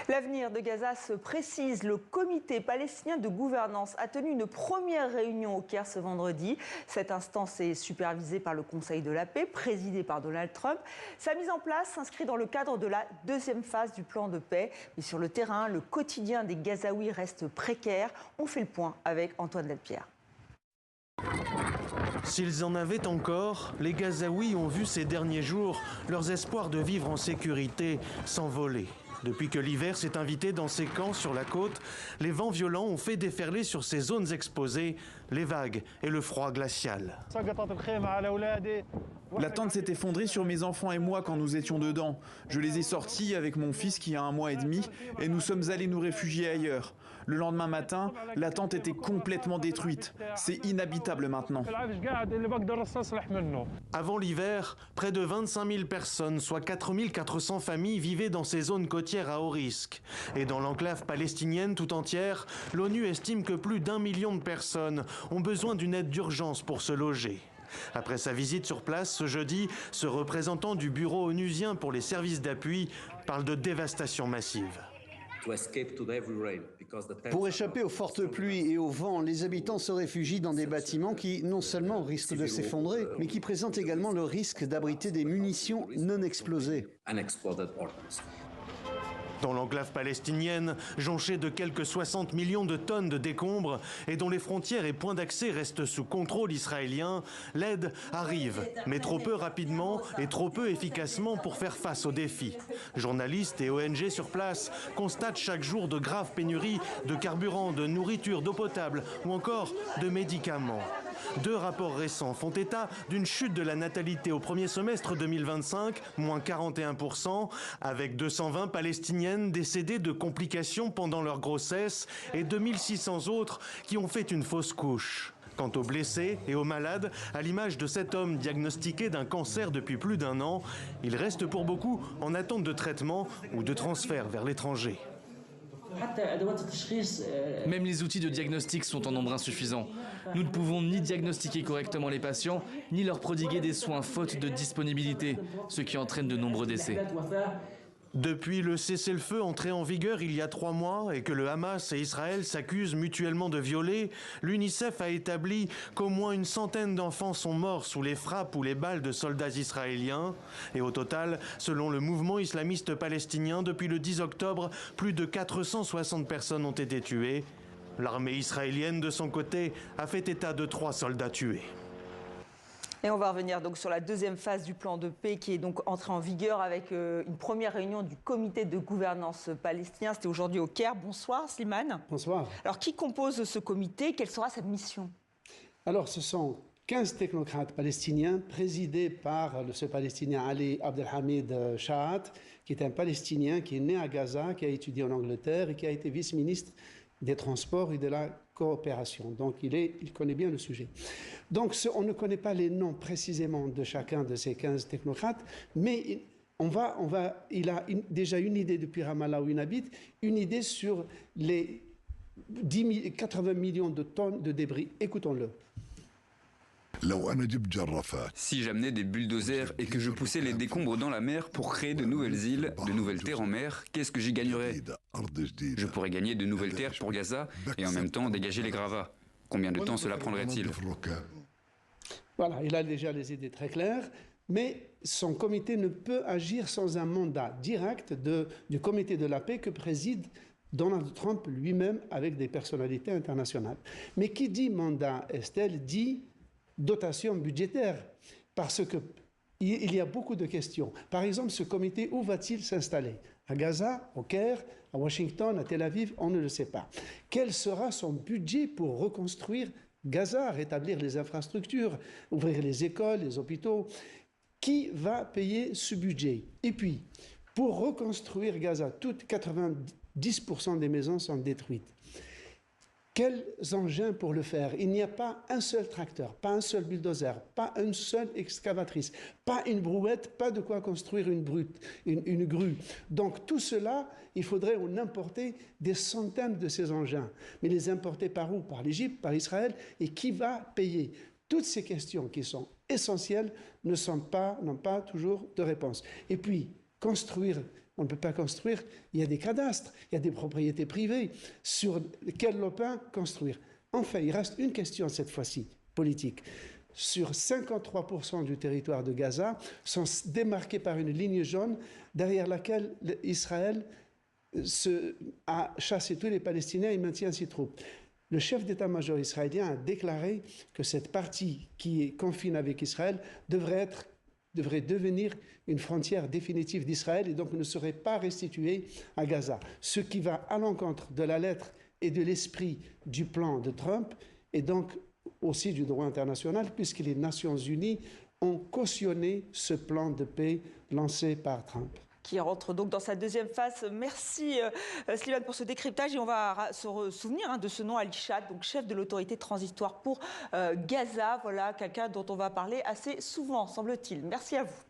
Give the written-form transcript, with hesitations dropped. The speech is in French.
L'avenir de Gaza se précise. Le comité palestinien de gouvernance a tenu une première réunion au Caire ce vendredi. Cette instance est supervisée par le Conseil de la paix, présidé par Donald Trump. Sa mise en place s'inscrit dans le cadre de la deuxième phase du plan de paix. Mais sur le terrain, le quotidien des Gazaouis reste précaire. On fait le point avec Antoine Delpierre. S'ils en avaient encore, les Gazaouis ont vu ces derniers jours leurs espoirs de vivre en sécurité s'envoler. Depuis que l'hiver s'est invité dans ces camps sur la côte, les vents violents ont fait déferler sur ces zones exposées les vagues et le froid glacial. La tente s'est effondrée sur mes enfants et moi quand nous étions dedans. Je les ai sortis avec mon fils qui a 1 mois et demi et nous sommes allés nous réfugier ailleurs. Le lendemain matin, la tente était complètement détruite. C'est inhabitable maintenant. Avant l'hiver, près de 25 000 personnes, soit 4 400 familles, vivaient dans ces zones côtières à haut risque. Et dans l'enclave palestinienne tout entière, l'ONU estime que plus d'1 million de personnes ont besoin d'une aide d'urgence pour se loger. Après sa visite sur place ce jeudi, ce représentant du bureau onusien pour les services d'appui parle de dévastation massive. Pour échapper aux fortes pluies et au vent, les habitants se réfugient dans des bâtiments qui non seulement risquent de s'effondrer, mais qui présentent également le risque d'abriter des munitions non explosées. Dans l'enclave palestinienne, jonchée de quelques 60 millions de tonnes de décombres et dont les frontières et points d'accès restent sous contrôle israélien, l'aide arrive, mais trop peu rapidement et trop peu efficacement pour faire face aux défis. Journalistes et ONG sur place constatent chaque jour de graves pénuries de carburant, de nourriture, d'eau potable ou encore de médicaments. 2 rapports récents font état d'une chute de la natalité au premier semestre 2025, moins 41%, avec 220 Palestiniennes décédées de complications pendant leur grossesse et 2600 autres qui ont fait une fausse couche. Quant aux blessés et aux malades, à l'image de cet homme diagnostiqué d'un cancer depuis plus d'1 an, il reste pour beaucoup en attente de traitement ou de transfert vers l'étranger. Même les outils de diagnostic sont en nombre insuffisant. Nous ne pouvons ni diagnostiquer correctement les patients, ni leur prodiguer des soins faute de disponibilité, ce qui entraîne de nombreux décès. Depuis le cessez-le-feu entré en vigueur il y a 3 mois et que le Hamas et Israël s'accusent mutuellement de violer, l'UNICEF a établi qu'au moins une centaine d'enfants sont morts sous les frappes ou les balles de soldats israéliens. Et au total, selon le mouvement islamiste palestinien, depuis le 10 octobre, plus de 460 personnes ont été tuées. L'armée israélienne, de son côté, a fait état de 3 soldats tués. Et on va revenir donc sur la deuxième phase du plan de paix qui est donc entrée en vigueur avec une première réunion du comité de gouvernance palestinien. C'était aujourd'hui au Caire. Bonsoir Slimane. Bonsoir. Alors qui compose ce comité? Quelle sera sa mission? Alors ce sont 15 technocrates palestiniens présidés par ce Palestinien Ali Abdelhamid Shahat, qui est un Palestinien qui est né à Gaza, qui a étudié en Angleterre et qui a été vice-ministre des transports et de la coopération. Donc il connaît bien le sujet. Donc on ne connaît pas les noms précisément de chacun de ces 15 technocrates, mais il a déjà une idée depuis Ramallah où il habite, une idée sur les 80 millions de tonnes de débris. Écoutons-le. Si j'amenais des bulldozers et que je poussais les décombres dans la mer pour créer de nouvelles îles, de nouvelles terres en mer, qu'est-ce que j'y gagnerais? Je pourrais gagner de nouvelles terres pour Gaza et en même temps dégager les gravats. Combien de temps cela prendrait-il? Voilà, il a déjà les idées très claires, mais son comité ne peut agir sans un mandat direct du comité de la paix que préside Donald Trump lui-même avec des personnalités internationales. Mais qui dit mandat, Estelle, dit dotation budgétaire, parce qu'il y a beaucoup de questions. Par exemple, ce comité, où va-t-il s'installer? À Gaza, au Caire, à Washington, à Tel Aviv? On ne le sait pas. Quel sera son budget pour reconstruire Gaza, rétablir les infrastructures, ouvrir les écoles, les hôpitaux? Qui va payer ce budget? Et puis, pour reconstruire Gaza, toutes 90% des maisons sont détruites. Quels engins pour le faire? Il n'y a pas un seul tracteur, pas un seul bulldozer, pas une seule excavatrice, pas une brouette, pas de quoi construire une grue. Donc tout cela, il faudrait en importer des centaines de ces engins. Mais les importer par où? Par l'Égypte, par Israël? Et qui va payer? Toutes ces questions qui sont essentielles n'ont pas toujours de réponse. Et puis, construire On ne peut pas construire. Il y a des cadastres, il y a des propriétés privées. Sur quel lopin construire? Enfin, il reste une question cette fois-ci, politique. Sur 53% du territoire de Gaza sont démarqués par une ligne jaune derrière laquelle Israël a chassé tous les Palestiniens et maintient ses troupes. Le chef d'état-major israélien a déclaré que cette partie qui est confine avec Israël devrait devenir une frontière définitive d'Israël et donc ne serait pas restituée à Gaza. Ce qui va à l'encontre de la lettre et de l'esprit du plan de Trump et donc aussi du droit international puisque les Nations Unies ont cautionné ce plan de paix lancé par Trump. Qui rentre donc dans sa deuxième phase. Merci Slimane pour ce décryptage et on va se souvenir de ce nom, Ali Chad, donc chef de l'autorité transitoire pour Gaza. Voilà quelqu'un dont on va parler assez souvent, semble-t-il. Merci à vous.